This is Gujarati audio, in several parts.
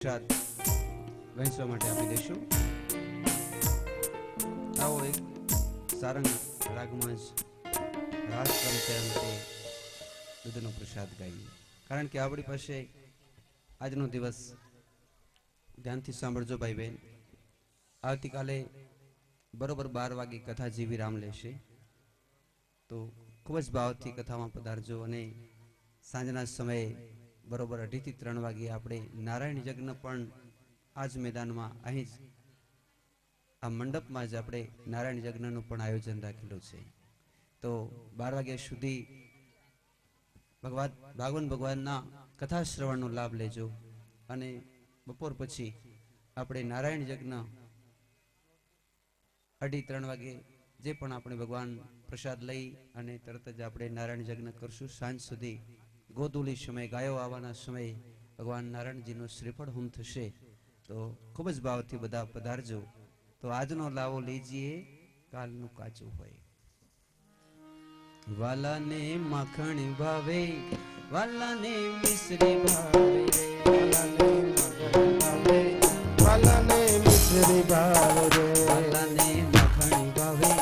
પ્રસાદ વહેંચવા માટે આપી દઈશું. આવો એક સારંગ રાગમાં જ રાસ રમતે રમતે દૂધનો પ્રસાદ ગાઈએ. કારણ કે આપણી પાસે આજનો દિવસ ધ્યાનથી સાંભળજો ભાઈ બહેન. આવતીકાલે બરોબર 12 વાગે કથા જીવી રામ લેશે, તો ખૂબ જ ભાવથી કથામાં પધારજો. અને સાંજના સમયે બરોબર 2:30 થી 3 વાગે આપણે નારાયણ યજ્ઞ પણ આ જ મેદાનમાં અહીં જ આ મંડપમાં જ આપણે નારાયણ યજ્ઞનું પણ આયોજન રાખેલું છે. તો 12 વાગ્યા સુધી ભગવાનના કથા શ્રવણનો લાભ લેજો. અને બપોર પછી આપણે નારાયણ યજ્ઞ 2:30-3 વાગે જે પણ આપણે ભગવાન પ્રસાદ લઈ અને તરત જ આપણે નારાયણ યજ્ઞ કરશું. સાંજ સુધી ગોધુલી સમય ગાયો આવવાના સમયે ભગવાન નારાયણજીનો શ્રીફળ હોમ થશે. તો ખૂબ જ ભાવથી બધા પધારજો. તો આજનો લાવો લીજીએ, કાલનું કાચું હોય. વાલાને માખણ ભાવે, વાલાને મિશ્રી ભાવે, વાલાને મિશ્રી ભાવે, વાલાને માખણ ભાવે,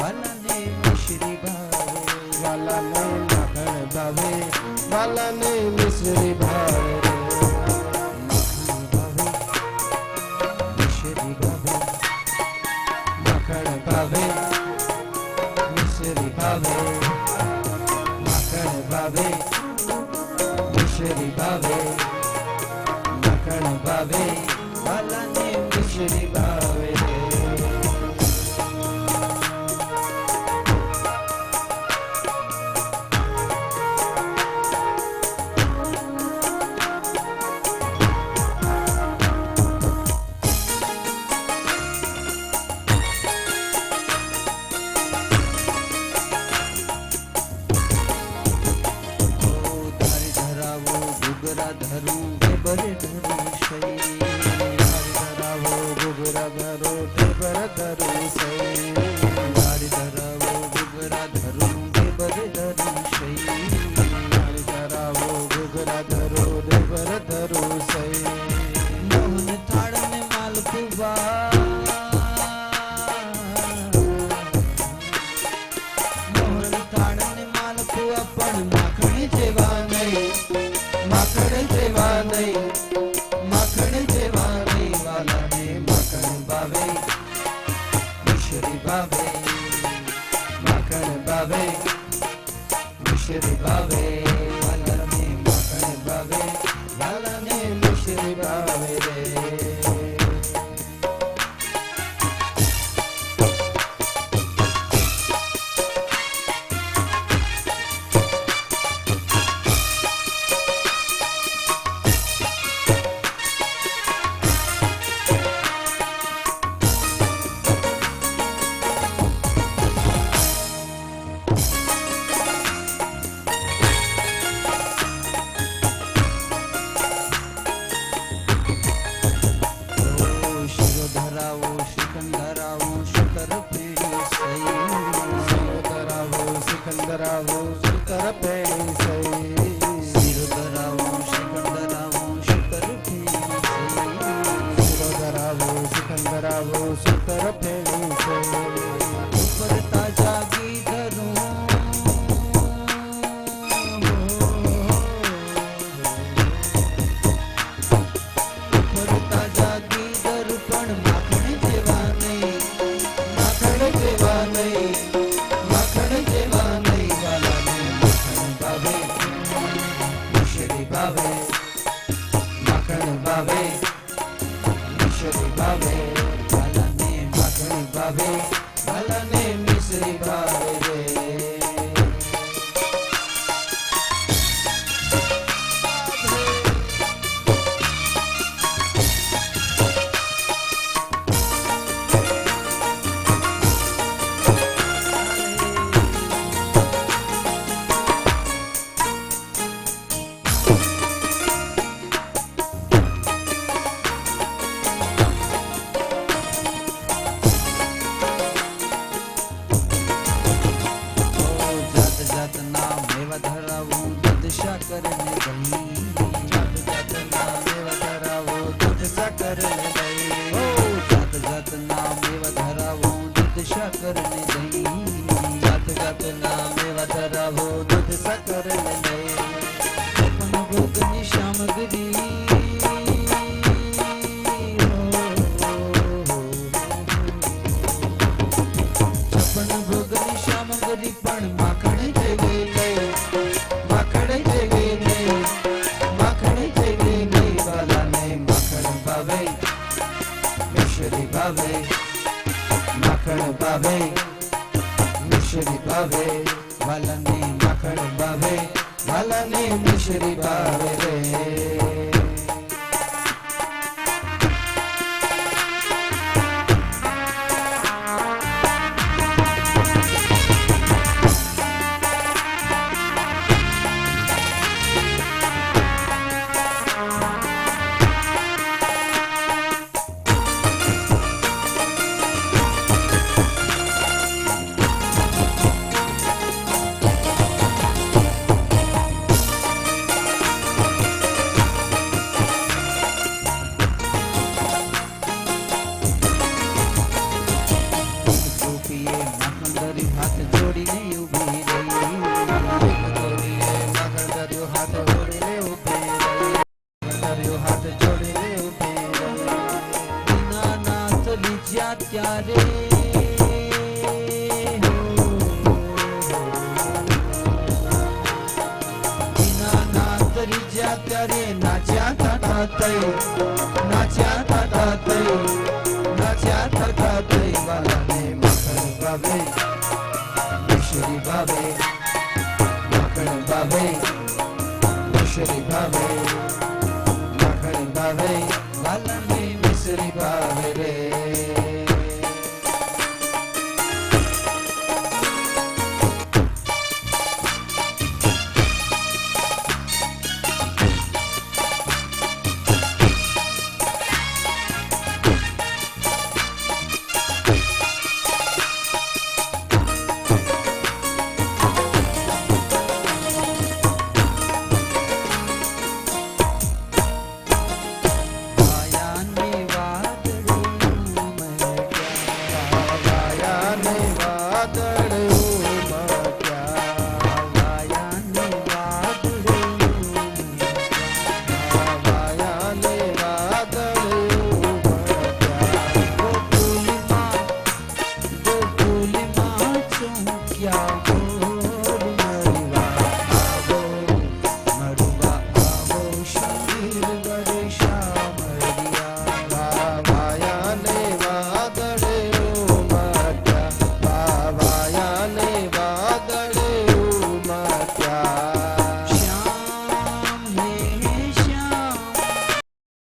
વાલાને મિશ્રી ભાવે, વાલાને માખણ ભાવે, વાલાને મિશ્રી ભાવે, માખણ ભાવે, મિશ્રી ભાવે, માખણ ભાવે, મિશ્રી ભાવે, માખણ ભાવે, મિશ્રી ભાવે, માખણ ભાવે, વાલાને મિશ્રી ભાવે. ધરું બરે ધરું શૈ, ધરાવો ગુગરા ધરો ટેબર ધરું સૈ, ધરાવો ગુગરા ધરું બરે ધરું શૈ, ધરાવો ગુગરા ધરો ટેબર ધરું સૈ, મોહન થાળ ને માલપુવા, મોહન થાળ ને માલપુવા પણ માખણ જેવા નહીં, માખણ જેવા નહીં, માખણ જેવા નહીં. વાલાને માખણ ભાવે, મિશ્રી ભાવે, માખણ ભાવે, મિશ્રી ભાવે, વાલાને માખણ ભાવે, વાલાને મિશ્રી ભાવે રે. ધરાવો શ્રીખંડ ધરાવો શક્કર પેડી સૈ, ધરાવો શ્રીખંડ ધરાવો શંકર પેણી સૈ, શીરો ધરાવો શ્રીખંડ ધરાવો શક્કર પેડી સૈ, શીરો ધરાવો શ્રીખંડ ધરાવો શંકર પેણી સૈ, ઉપર તાજા ઘી ધરું, ઉપર તાજા ઘી ધરું પણ માખણ જેવા નહીં, માખણ જેવા નહીં, માખણ જેવા નહીં. વાલાને માખણ ભાવે, મિશ્રી ભાવે, માખણ ભાવે, મિશ્રી ભાવે, વાલાને માખણ ભાવે, માખણ ભાવે, મિશ્રી ભાવે, વાલાને માખણ ભાવે, વાલાને મિશ્રી ભાવે રે. હાથ જોડીને ઊભી રહી, માખણ દરિયો હાથ જોડીને ઊભી રહી, દરિયો હાથ જોડીને ઊભી રહી. દીનાનાથ લીજ્યા ત્યારે દીનાનાથ લીજ્યા ત્યારે નાચ્યા ટાટા થઈ, નાચ્યા ટાટા થઈ, નાચ્યા ટાટા થઈ. વાલાને માખણ ભાવે, મિશ્રી ભાવે, માખણ ભાવે, મિશ્રી ભાવે, માખણ ભાવે, વાલાને મિશ્રી ભાવે.